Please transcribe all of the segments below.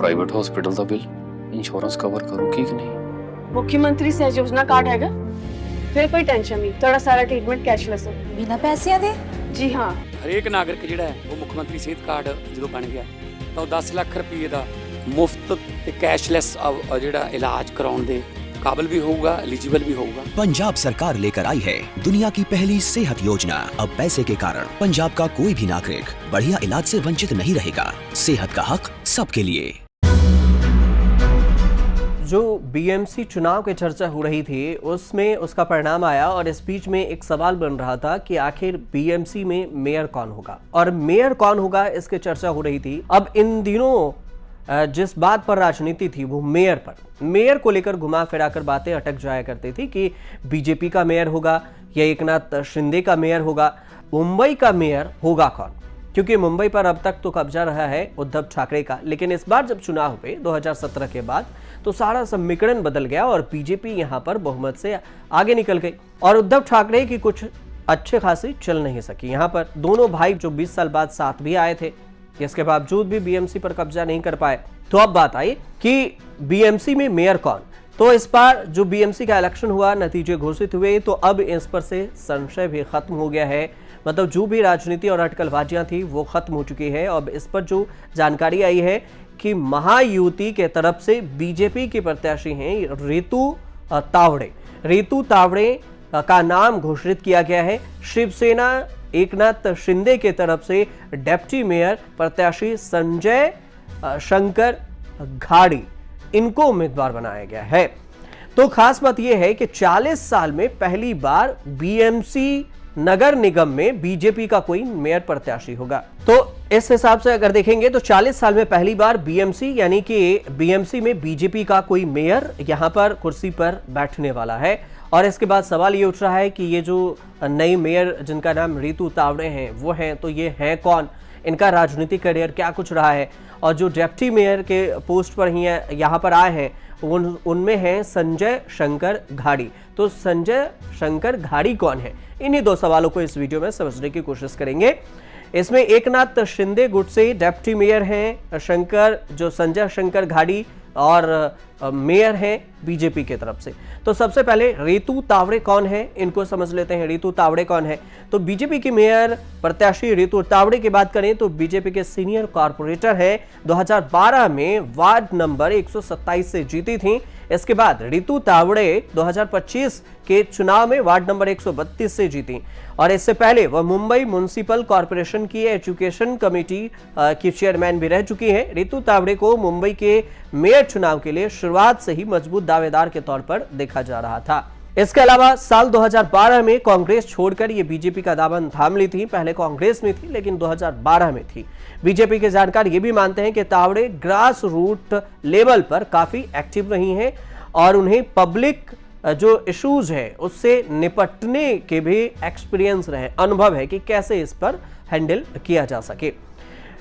Private hospital का bill insurance cover करूगी कि नहीं? मुख्यमंत्री सहज योजना कार्ड हैगा, फिर कोई टेंशन नहीं, थोड़ा सारा ट्रीटमेंट कैशलेस है। बिना पैसिਆਂ ਦੇ? जी हाँ। ਹਰੇਕ ਨਾਗਰਿਕ ਜਿਹੜਾ ਹੈ ਉਹ ਮੁੱਖ ਮੰਤਰੀ ਸਿਹਤ ਕਾਰਡ ਜਦੋਂ ਬਣ ਗਿਆ ਤਾਂ ਉਹ 10 ਲੱਖ ਰੁਪਏ ਦਾ ਮੁਫਤ ਤੇ ਕੈਸ਼ਲੈਸ ਜਿਹੜਾ ਇਲਾਜ ਕਰਾਉਣ ਦੇ काबिल भी होगा, एलिजिबल भी होगा। पंजाब सरकार लेकर आई है दुनिया की पहली सेहत योजना। अब पैसे के कारण पंजाब का कोई भी नागरिक बढ़िया इलाज से वंचित नहीं रहेगा। सेहत का हक सबके लिए। जो बीएमसी चुनाव की चर्चा हो रही थी उसमें उसका परिणाम आया और इस बीच में एक सवाल बन रहा था कि आखिर बीएमसी में मेयर कौन होगा और मेयर कौन होगा, इसकी चर्चा हो रही थी। अब इन दिनों जिस बात पर राजनीति थी वो मेयर को लेकर घुमा फिरा कर बातें अटक जाया करती थी कि बीजेपी का मेयर होगा या एकनाथ शिंदे का मेयर होगा। मुंबई का मेयर होगा कौन, क्योंकि मुंबई पर अब तक तो कब्जा रहा है उद्धव ठाकरे का, लेकिन इस बार जब चुनाव हुए 2017 के बाद तो सारा समीकरण बदल गया और बीजेपी यहां पर बहुमत से आगे निकल गई और उद्धव ठाकरे की कुछ अच्छे खासी चल नहीं सकी। यहां पर दोनों भाई जो 20 साल बाद साथ भी आए थे, इसके बावजूद भी बीएमसी पर कब्जा नहीं कर पाए। तो अब बात आई कि बीएमसी में मेयर कौन। तो इस बार जो बीएमसी का इलेक्शन हुआ, नतीजे घोषित हुए, तो अब इस पर से संशय भी खत्म हो गया है। मतलब जो भी राजनीति और अटकलबाजियां थी वो खत्म हो चुकी है। अब इस पर जो जानकारी आई है कि महायुति के तरफ से बीजेपी के प्रत्याशी हैं ऋतु तावड़े का नाम घोषित किया गया है। शिवसेना एकनाथ शिंदे के तरफ से डेप्टी मेयर प्रत्याशी संजय शंकर घाड़ी, इनको उम्मीदवार बनाया गया है। तो खास बात यह है कि 40 साल में पहली बार बीएमसी नगर निगम में बीजेपी का कोई मेयर प्रत्याशी होगा। तो इस हिसाब से अगर देखेंगे तो 40 साल में पहली बार बीएमसी यानी कि बीएमसी में बीजेपी का कोई मेयर यहां पर कुर्सी पर बैठने वाला है। और इसके बाद सवाल ये उठ रहा है कि ये जो नई मेयर जिनका नाम ऋतु तावड़े हैं वो हैं, तो ये हैं कौन, इनका राजनीतिक करियर क्या कुछ रहा है। और जो डेप्टी मेयर के पोस्ट पर ही यहाँ पर आए हैं उनमें हैं संजय शंकर घाड़ी। तो संजय शंकर घाड़ी कौन है, इन्हीं दो सवालों को इस वीडियो में समझने की कोशिश करेंगे। इसमें एकनाथ शिंदे गुट से डेप्टी मेयर हैं संजय शंकर घाड़ी और मेयर हैं बीजेपी की तरफ से। तो सबसे पहले ऋतु तावड़े कौन है, इनको समझ लेते हैं। ऋतु तावड़े कौन है, तो बीजेपी की मेयर प्रत्याशी ऋतु तावड़े की बात करें तो बीजेपी के सीनियर कॉर्पोरेटर है। 2012 में वार्ड नंबर 127 से जीती थी। इसके बाद ऋतु तावड़े 2025 के चुनाव में वार्ड नंबर 132 से जीती और इससे पहले वह मुंबई म्युनिसिपल कॉर्पोरेशन की एजुकेशन कमेटी की चेयरमैन भी रह चुकी हैं। ऋतु तावड़े को मुंबई के मेयर चुनाव के लिए शुरुआत से ही मजबूत दावेदार के तौर पर देखा जा रहा था। इसके अलावा साल 2012 में कांग्रेस छोड़कर ये बीजेपी का दामन थाम ली थी। पहले कांग्रेस में थी लेकिन 2012 में थी। बीजेपी के जानकार ये भी मानते हैं कि तावड़े ग्रास रूट लेवल पर काफी एक्टिव रही हैं और उन्हें पब्लिक जो इश्यूज है उससे निपटने के भी एक्सपीरियंस रहे, अनुभव है कि कैसे इस पर हैंडल किया जा सके।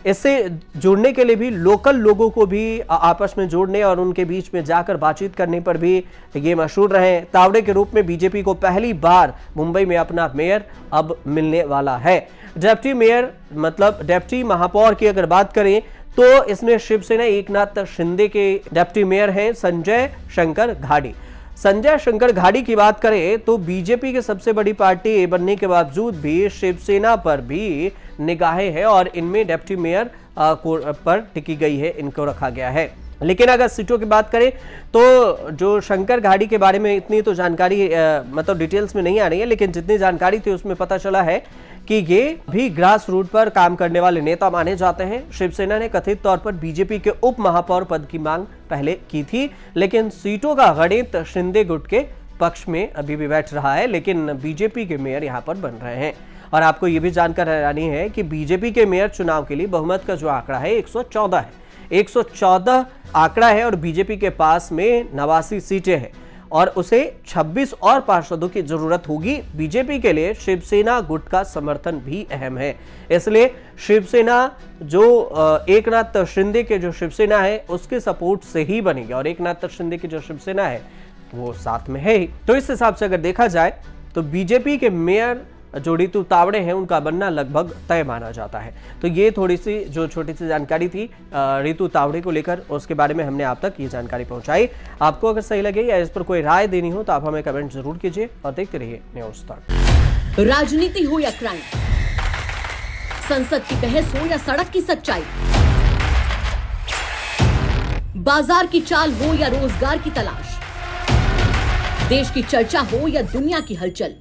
इससे जुड़ने के लिए भी लोकल लोगों को भी आपस में जोड़ने और उनके बीच में जाकर बातचीत करने पर भी ये मशहूर रहे। तावड़े के रूप में बीजेपी को पहली बार मुंबई में अपना मेयर अब मिलने वाला है। डेप्टी मेयर मतलब डेप्टी महापौर की अगर बात करें तो इसमें शिवसेना एकनाथ शिंदे के डेप्टी मेयर हैं संजय शंकर घाड़ी। संजय शंकर घाड़ी की बात करें तो बीजेपी की सबसे बड़ी पार्टी बनने के बावजूद भी शिवसेना पर भी निगाहें हैं और इनमें डेप्टी मेयर पर टिकी गई है, इनको रखा गया है। लेकिन अगर सीटों की बात करें तो जो शंकर घाड़ी के बारे में इतनी तो जानकारी मतलब डिटेल्स में नहीं आ रही है, लेकिन जितनी जानकारी थी उसमें पता चला है कि ये भी ग्रास रूट पर काम करने वाले नेता माने जाते हैं। शिवसेना ने कथित तौर पर बीजेपी के उप महापौर पद की मांग पहले की थी, लेकिन सीटों का गणित शिंदे गुट के पक्ष में अभी भी बैठ रहा है, लेकिन बीजेपी के मेयर यहां पर बन रहे हैं। और आपको यह भी जानकर हैरानी है कि बीजेपी के मेयर चुनाव के लिए बहुमत का जो आंकड़ा है 114 है। 114 आंकड़ा है और बीजेपी के पास में 89 सीटें हैं और उसे 26 और पार्षदों की जरूरत होगी। बीजेपी के लिए शिवसेना गुट का समर्थन भी अहम है, इसलिए शिवसेना जो एकनाथ शिंदे के जो शिवसेना है उसके सपोर्ट से ही बनेगी और एकनाथ शिंदे की जो शिवसेना है वो साथ में है ही। तो इस हिसाब से अगर देखा जाए तो बीजेपी के मेयर जो ऋतु तावड़े हैं उनका बनना लगभग तय माना जाता है। तो ये थोड़ी सी जो छोटी सी जानकारी थी ऋतु तावड़े को लेकर, उसके बारे में हमने आप तक ये जानकारी पहुंचाई। आपको अगर सही लगे या इस पर कोई राय देनी हो तो आप हमें कमेंट जरूर कीजिए और देखते रहिए न्यूज़ तक। राजनीति हो या क्राइम, संसद की बहस हो या सड़क की सच्चाई, बाजार की चाल हो या रोजगार की तलाश, देश की चर्चा हो या दुनिया की हलचल,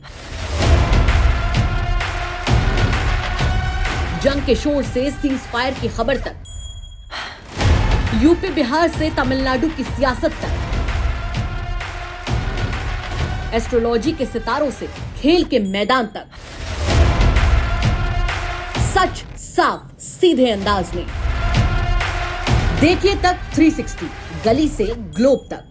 जंग के शोर से सीज फायर की खबर तक, यूपी बिहार से तमिलनाडु की सियासत तक, एस्ट्रोलॉजी के सितारों से खेल के मैदान तक, सच साफ सीधे अंदाज में देखिए तक 360, गली से ग्लोब तक।